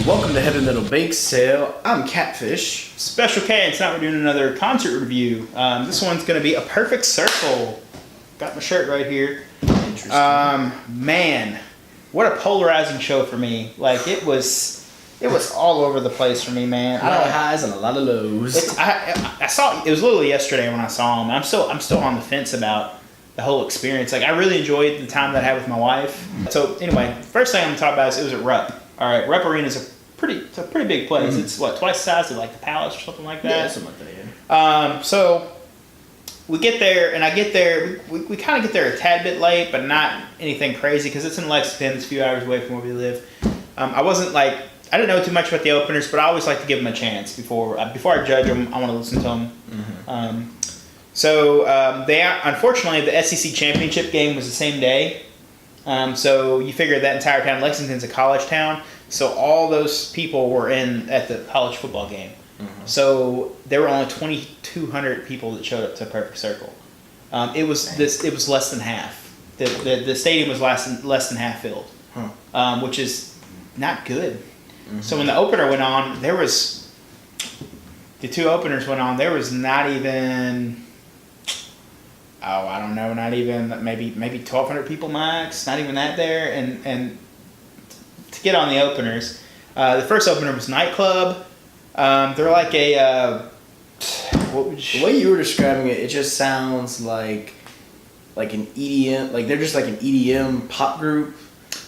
Welcome to Heavy Metal Bake Sale. I'm Catfish. Special K, and tonight we're doing another concert review. This one's going to be A Perfect Circle. Got my shirt right here. Interesting. Man, what a polarizing show for me. Like, it was all over the place for me, man. A lot of highs and a lot of lows. I saw it was literally yesterday when I saw him. I'm still on the fence about the whole experience. Like, I really enjoyed the time that I had with my wife. So anyway, first thing I'm going to talk about is it was at Rupp. All right, Rupp Arena is a pretty big place. It's what, twice the size of like the Palace or something like that. Yeah, something like that. Yeah. So we get there, and I get there. We kind of get there a tad bit late, but not anything crazy because it's in Lexington. It's a few hours away from where we live. I didn't know too much about the openers, but I always like to give them a chance before I judge them. I want to listen to them. Mm-hmm. Unfortunately, the SEC championship game was the same day. So you figure that entire town, Lexington's a college town, so all those people were at the college football game. Mm-hmm. So there were only 2,200 people that showed up to Perfect Circle. It was less than half. The stadium was less than half filled, which is not good. Mm-hmm. So when the opener went on, the two openers went on. There was not even. Oh, I don't know, not even maybe 1,200 people max, not even that there, and to get on the openers, the first opener was Nightclub. They're like the way you were describing it, it just sounds like an EDM, like they're just like an EDM pop group.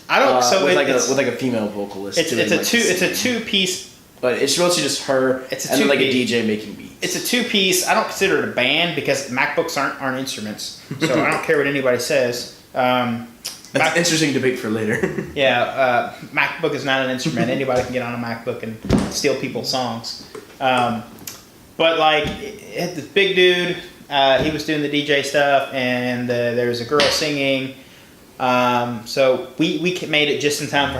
With a female vocalist. It's a two-piece. But it's mostly just her a DJ making beats. It's a two-piece. I don't consider it a band because MacBooks aren't instruments. So I don't care what anybody says. That's an interesting debate for later. Yeah, MacBook is not an instrument. Anybody can get on a MacBook and steal people's songs. But like, it had this big dude. He was doing the DJ stuff, and there was a girl singing. So we made it just in time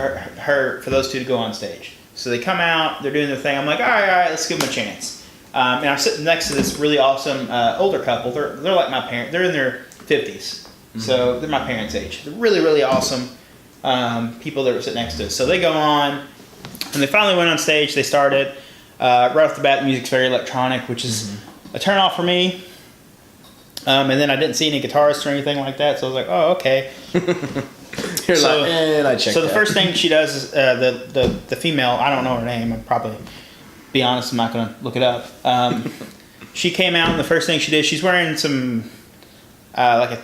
for those two to go on stage. So they come out, they're doing their thing. I'm like, all right, let's give them a chance. And I'm sitting next to this really awesome older couple. They're like my parents. They're in their 50s. Mm-hmm. So they're my parents' age. They're really, really awesome people that were sitting next to us. So they go on, and they finally went on stage. They started. Right off the bat, the music's very electronic, which is a turn off for me. And then I didn't see any guitarists or anything like that, so I was like, oh, okay. So the first thing she does is the female, I don't know her name, I'll probably be honest, I'm not going to look it up. She came out, and the first thing she did, she's wearing some like a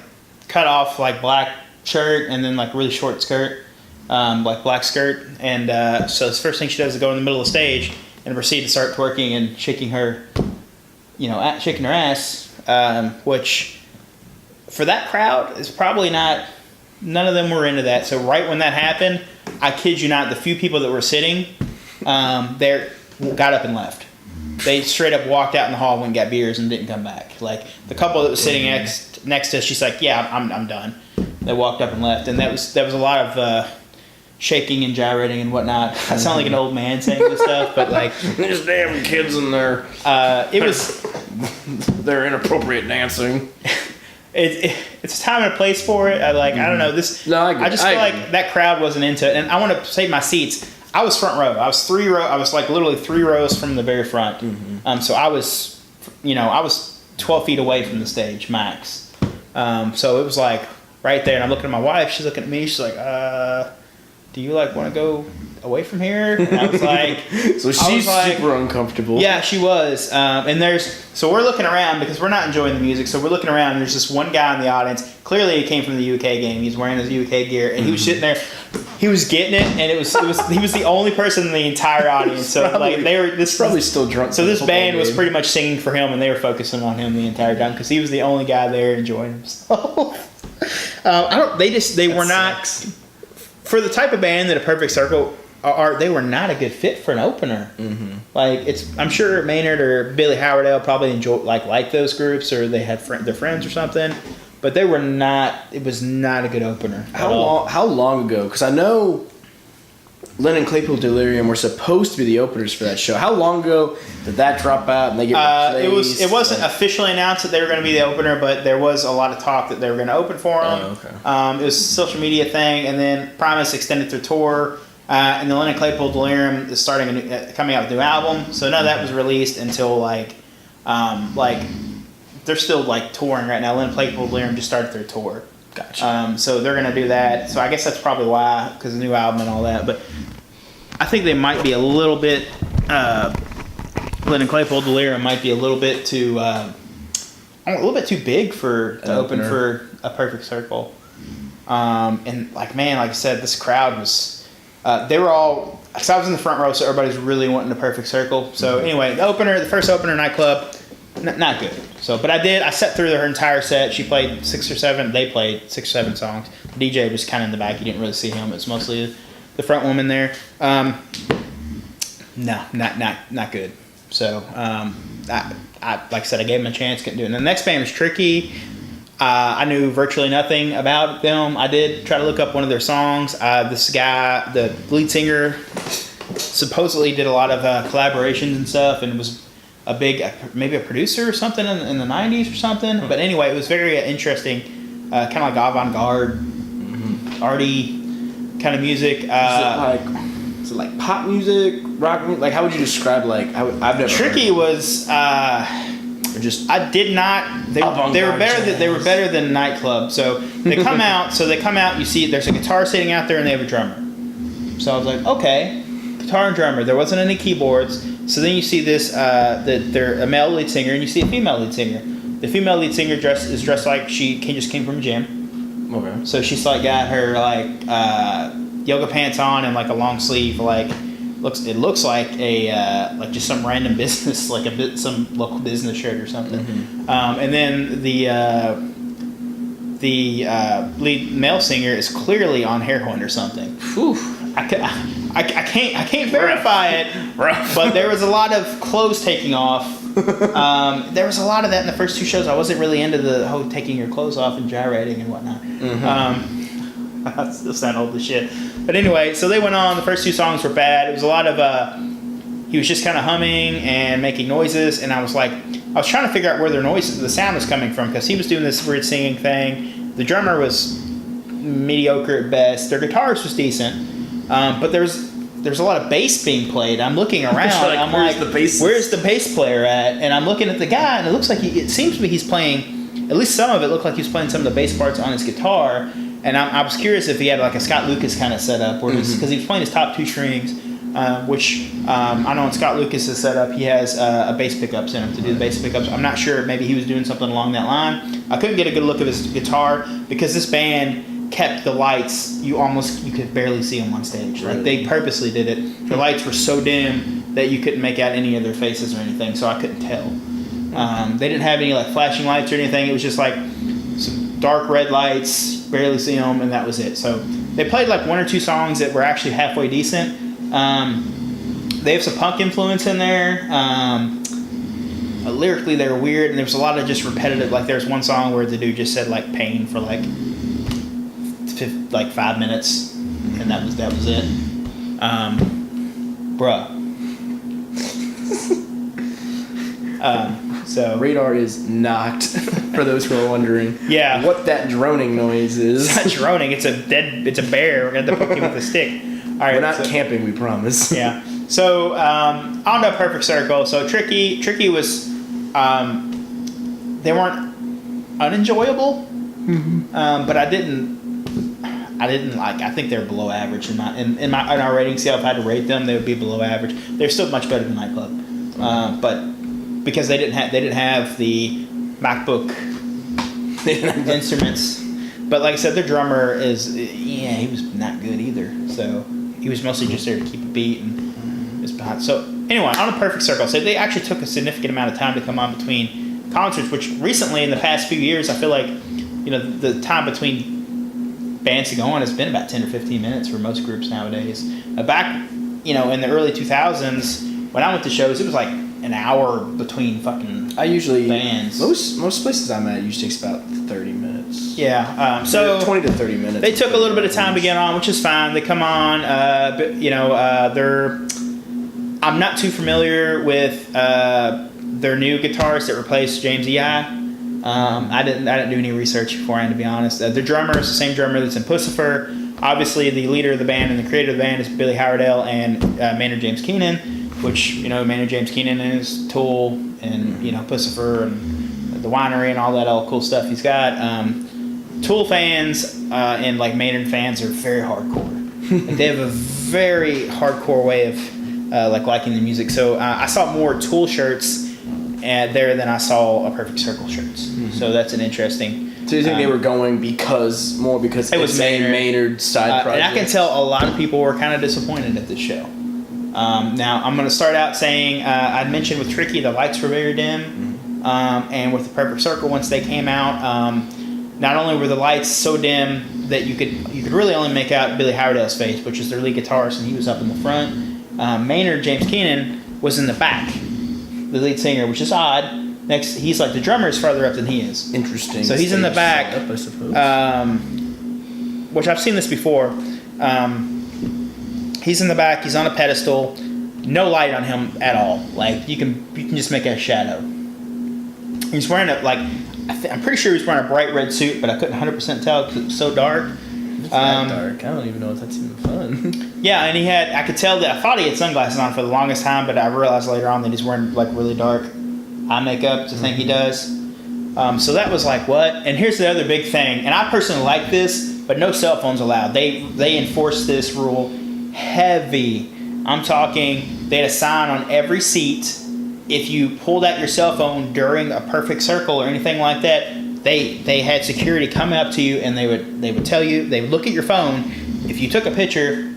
cut off like black shirt and then like really short skirt, like black skirt, and so the first thing she does is go in the middle of the stage and proceed to start twerking and shaking her ass, which for that crowd is probably not. None of them were into that. So right when that happened, I kid you not, the few people that were sitting there got up and left. They straight up walked out in the hall, went and got beers, and didn't come back. Like the couple that was sitting next to us, she's like, "Yeah, I'm done." They walked up and left, and that was a lot of shaking and gyrating and whatnot. I sound like an old man saying this stuff, but like there's damn kids in there. It was they're inappropriate dancing. It's a time and a place for it. I don't know this. No, I just feel like that crowd wasn't into it, and I want to save my seats. I was front row. I was literally 3 rows from the very front. Mm-hmm. So I was 12 feet away from the stage max. So it was like right there, and I'm looking at my wife. She's looking at me. She's like, "Do you like want to go away from here?" And I was like, so she's super uncomfortable. Yeah, she was. So we're looking around because we're not enjoying the music. So we're looking around, and there's this one guy in the audience. Clearly, he came from the UK game. He's wearing his UK gear, and he was sitting there. He was getting it, and he was the only person in the entire audience. So probably still drunk. So this band was pretty much singing for him, and they were focusing on him the entire time because he was the only guy there enjoying himself. They were not. For the type of band that A Perfect Circle are, they were not a good fit for an opener. Mm-hmm. Like I'm sure Maynard or Billy Howardale probably enjoy like those groups, or they had their friends or something, but they were not. It was not a good opener. How long ago? Because I know Lennon Claypool Delirium were supposed to be the openers for that show. How long ago did that drop out and they get replaced? It wasn't officially announced that they were going to be the opener, but there was a lot of talk that they were going to open for them. Oh, okay. It was a social media thing, and then Primus extended their tour And the Lennon Claypool Delirium is coming out with a new album. So none of that was released until like they're still like touring right now. Lennon Claypool Delirium just started their tour. Gotcha. So they're gonna do that. So I guess that's probably why, because the new album and all that. But I think they might be a little bit. Lennon Claypool Delirium might be a little bit too big to open for a Perfect Circle. And like I said, this crowd was. They were all. Cause I was in the front row, so everybody's really wanting the Perfect Circle. So anyway, the first opener, Nightclub, not good. So, but I sat through her entire set. She played 6 or 7. They played 6 or 7 songs. The DJ was kind of in the back. You didn't really see him. It was mostly the front woman there. No, not good. So, I like I said, I gave him a chance. Couldn't do it. And the next band was Tricky. I knew virtually nothing about them. I did try to look up one of their songs. This guy, the lead singer, supposedly did a lot of collaborations and stuff, and was maybe a producer or something in the 90s or something. But anyway, it was very interesting, kind of like avant-garde, arty kind of music. Is it like pop music, rock music? Like, how would you describe I've never. Tricky was. I did not. They were better. They were better than Nightclub. So they come out. You see, there's a guitar sitting out there, and they have a drummer. So I was like, okay, guitar and drummer. There wasn't any keyboards. So then you see this. They're a male lead singer, and you see a female lead singer. The female lead singer is dressed like she just came from a gym. Okay. So she's like got her yoga pants on and like a long sleeve It looks like a just some random business, some local business shirt or something. Mm-hmm. And then the lead male singer is clearly on heroin or something. Whew. I can't verify it, but there was a lot of clothes taking off. There was a lot of that in the first 2 shows. I wasn't really into the whole taking your clothes off and gyrating and whatnot. Mm-hmm. I still sound old as shit. But anyway, so they went on. The first 2 songs were bad. It was a lot of, he was just kind of humming and making noises. And I was trying to figure out where the sound was coming from, because he was doing this weird singing thing. The drummer was mediocre at best. Their guitarist was decent. But there's a lot of bass being played. I'm looking around. I'm like, where's the bass player at? And I'm looking at the guy, and it seems to me he's playing, at least some of it looked like he was playing some of the bass parts on his guitar. And I was curious if he had like a Scott Lucas kind of setup, because he was playing his top 2 strings, which I know in Scott Lucas's setup he has a bass pickups in him to do the bass pickups. I'm not sure, maybe he was doing something along that line. I couldn't get a good look of his guitar because this band kept the lights. You could barely see them on stage. Like, they purposely did it. The lights were so dim that you couldn't make out any of their faces or anything, so I couldn't tell. They didn't have any like flashing lights or anything. It was just like some dark red lights. Barely see them, and that was it. So they played like 1 or 2 songs that were actually halfway decent. They have some punk influence in there. Lyrically, they were weird, and there was a lot of just repetitive. Like, there's one song where the dude just said like "pain" for like 5 minutes, and that was it. Bruh. So Radar is not, for those who are wondering, what that droning noise is. It's not droning. It's a bear. We're gonna have to poke him with a stick. All right, we're not camping, we promise. Yeah. So on to Perfect Circle. So Tricky was, they weren't unenjoyable, but I didn't like. I think they're below average in our rating scale. If I had to rate them, they would be below average. They're still much better than Nightclub, but because they didn't have the MacBook instruments. But like I said, their drummer he was not good either. So he was mostly just there to keep a beat and was behind. So anyway, on a Perfect Circle, so they actually took a significant amount of time to come on between concerts, which recently in the past few years, I feel like, the time between bands to go on has been about 10 or 15 minutes for most groups nowadays. Back, in the early 2000s, when I went to shows, it was like an hour between fucking bands. Most places I'm at usually takes about 30 minutes. Yeah. So 20 to 30 minutes. They took a little bit of time to get on, which is fine. They come on. I'm not too familiar with their new guitarist that replaced James Iha. I didn't do any research beforehand, to be honest. Their drummer is the same drummer that's in Pussifer. Obviously, the leader of the band and the creator of the band is Billy Howerdale and Maynard James Keenan, which, Maynard James Keenan is Tool and, Pussifer and the winery and all that all cool stuff he's got. Tool fans and like Maynard fans are very hardcore. Like, they have a very hardcore way of like liking the music. So I saw more Tool shirts there than I saw a Perfect Circle shirts. Mm-hmm. So that's an interesting. So you think they were going because it was Maynard's side project? And I can tell a lot of people were kind of disappointed at this show. Now I'm going to start out saying I'd mentioned with Tricky the lights were very dim, and with the Perfect Circle once they came out, not only were the lights so dim that you could really only make out Billy Howerdale's face, which is their lead guitarist, and he was up in the front. Maynard James Keenan was in the back, the lead singer, which is odd. Next, he's like the drummer is farther up than he is. Interesting. So he's in the back, setup, I suppose. Which I've seen this before. He's in the back. He's on a pedestal. No light on him at all. Like you can just make a shadow. He's wearing I'm pretty sure he's wearing a bright red suit, but I couldn't 100% tell because it was so dark. It's that dark. I don't even know if that's even fun. Yeah, and I could tell that I thought he had sunglasses on for the longest time, but I realized later on that he's wearing like really dark eye makeup to think he does. So that was like, what? And here's the other big thing, and I personally like this, but no cell phones allowed. They enforced this rule heavy. I'm talking, they had a sign on every seat. If you pulled out your cell phone during a Perfect Circle or anything like that, they had security come up to you and they would tell you, they would look at your phone. If you took a picture,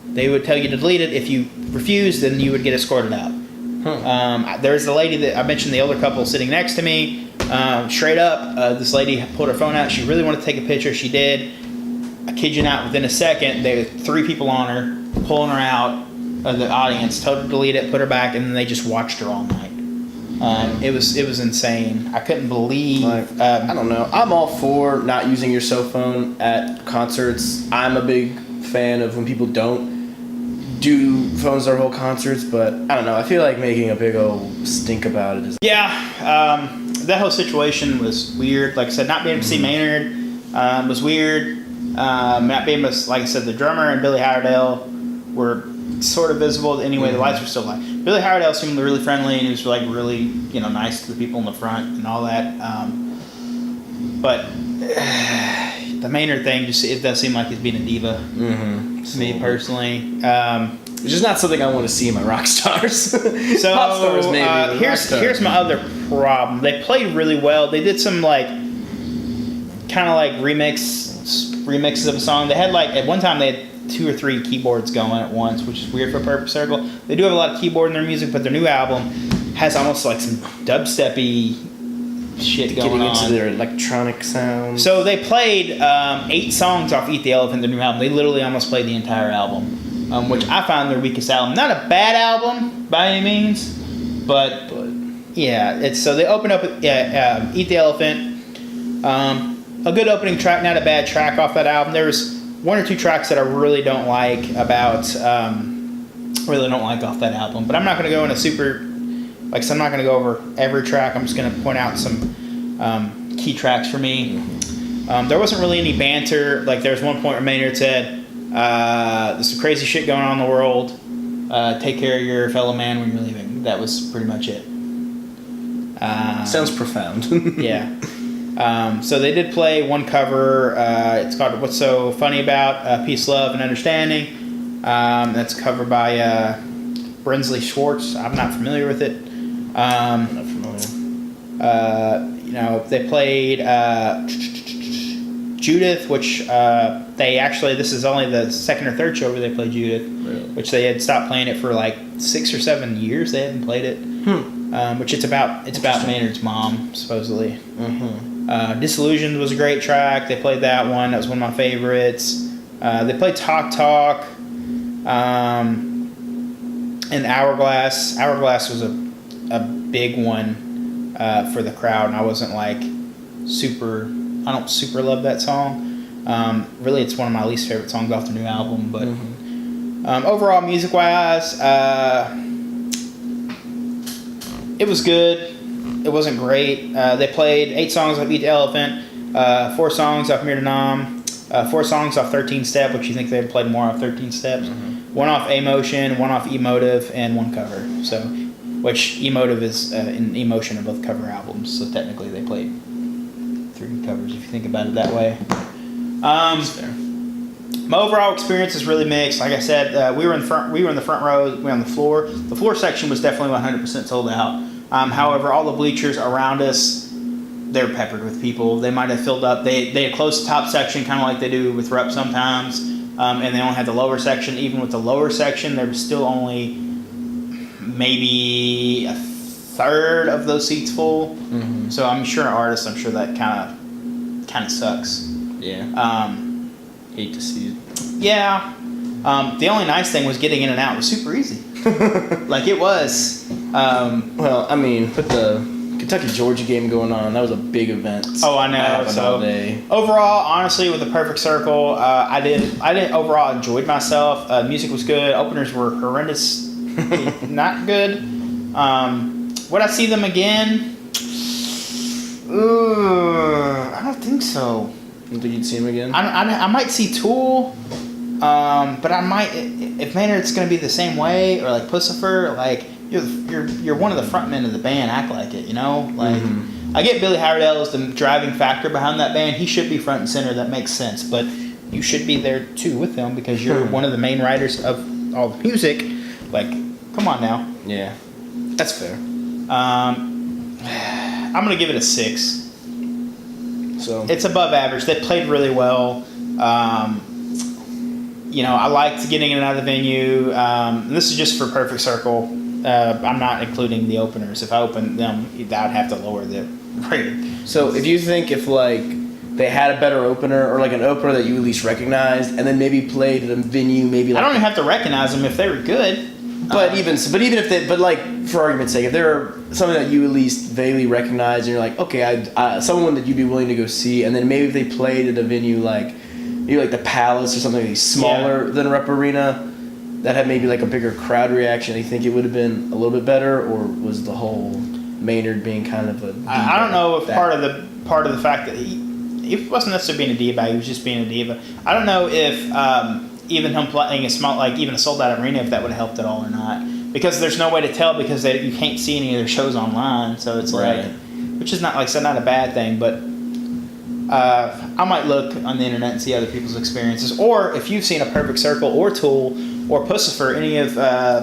they would tell you to delete it. If you refused, then you would get escorted out. There's the lady that I mentioned, the older couple sitting next to me. Straight up, this lady pulled her phone out. She really wanted to take a picture. She did. I kid you not, within a second, there were 3 people on her, pulling her out of the audience, told her to delete it, put her back, and then they just watched her all night. It was insane. I couldn't believe. I don't know. I'm all for not using your cell phone at concerts. I'm a big fan of when people don't do phones their whole concerts, but I don't know. I feel like making a big old stink about it is. Yeah, that whole situation was weird. Like I said, not being able to see Maynard was weird. Not being able to, like I said, the drummer and Billy Howerdale were sort of visible. Anyway, the lights were still light. Billy Howerdale seemed really friendly, and he was like really, nice to the people in the front and all that. But the Maynard thing, it does seem like he's being a diva. Mm-hmm. To me personally, it's just not something I want to see in my rock stars. So pop stars, maybe. Here's my other problem. They played really well. They did some kind of like remixes of a song. They had at one time they had 2 or 3 keyboards going at once, which is weird for Perfect Circle. They do have a lot of keyboard in their music, but their new album has almost like some dubstep-y shit going on. Getting into their electronic sound. So they played 8 songs off Eat the Elephant, their new album. They literally almost played the entire album, which I found their weakest album. Not a bad album by any means, but yeah. So they opened up with Eat the Elephant. A good opening track, not a bad track off that album. There was 1 or 2 tracks that I really don't like off that album. But I'm not going to go into I said, I'm not going to go over every track. I'm just going to point out some key tracks for me. There wasn't really any banter. Like there was one point where Maynard said, "There's some crazy shit going on in the world. Take care of your fellow man when you're leaving." That was pretty much it. Sounds profound. Yeah. So they did play one cover. It's called "What's So Funny About Peace, Love, and Understanding." That's a cover by Brinsley Schwartz. I'm not familiar with it. I'm not familiar. They played Judith, which this is only the 2nd or 3rd show where they played Judith, really? Which they had stopped playing it for 6 or 7 years. They hadn't played it. Which it's about Maynard's mom, supposedly. Mm-hmm. Disillusioned was a great track. They played that one. That was one of my favorites. They played Talk Talk. And Hourglass. Hourglass was a big one for the crowd, and I wasn't I don't super love that song. Really, it's one of my least favorite songs off the new album, but overall, music-wise, it was good. It wasn't great. They played 8 songs off Eat the Elephant, 4 songs off Mir de Nam, 4 songs off 13 Step, which you think they played more off 13 Steps. 1 off Emotion, 1 off Emotive, and 1 cover. So, which Emotive is and Emotion are both cover albums. So technically, they played 3 covers if you think about it that way. My overall experience is really mixed. Like I said, we were in the front row. We were on the floor. The floor section was definitely 100% sold out. However, all the bleachers around us, they're peppered with people. They might have filled up. They had closed the top section, kind of like they do with Rupp sometimes, and they only had the lower section. Even with the lower section, there was still only maybe a third of those seats full. Mm-hmm. So I'm sure artists, that kind of sucks. Yeah. Hate to see it. Yeah. The only nice thing was getting in and out was super easy. Like it was. Well, I mean, with the Kentucky-Georgia game going on, that was a big event. Oh, I know. So overall, honestly, with the Perfect Circle, I didn't overall enjoyed myself. Music was good. Openers were horrendous, not good. Would I see them again? I don't think so. You think you'd see him again? I might see Tool, but I might if Maynard's gonna be the same way, or like Pussifer, like you're one of the frontmen of the band, act like it, like I get Billy Howardell is the driving factor behind that band. He should be front and center. That makes sense, but you should be there too with them because you're one of the main writers of all the music. Like, come on now. Yeah, that's fair. I'm gonna give it a 6. So it's above average. They played really well. I liked getting in and out of the venue. This is just for Perfect Circle. I'm not including the openers. If I opened them, I would have to lower the rating. So if you think if they had a better opener or like an opener that you at least recognized, and then maybe played at a venue, maybe I don't even have to recognize them if they were good. But even if they, for argument's sake, if they're something that you at least vaguely recognize, and you're like, okay, someone that you'd be willing to go see, and then maybe if they played at a venue like the Palace or something smaller than Rupp Arena, that had maybe like a bigger crowd reaction, you think it would have been a little bit better, or was the whole Maynard being kind of a diva? I don't know if part of the fact that he wasn't necessarily being a diva, he was just being a diva. I don't know if even him playing a small, even a sold out arena, if that would have helped at all or not, because there's no way to tell because you can't see any of their shows online, so it's which is not not a bad thing, but I might look on the internet and see other people's experiences, or if you've seen a Perfect Circle or Tool or Pussifer, any of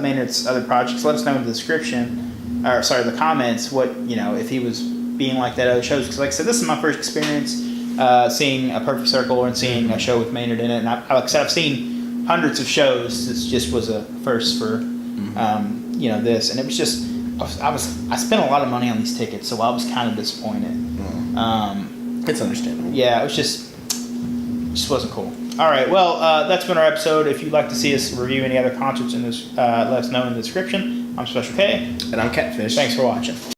Maynard's other projects, let us know in the description, or the comments, what if he was being like that at other shows, because like I said, this is my first experience seeing a Perfect Circle and seeing a show with Maynard in it, and like I said, I've seen hundreds of shows. This just was a first for this, and it was just I spent a lot of money on these tickets, so I was kind of disappointed. It's understandable. Yeah, it just wasn't cool. All right, well, that's been our episode. If you'd like to see us review any other concerts in this, let us know in the description. I'm Special K. And I'm Catfish. Thanks for watching.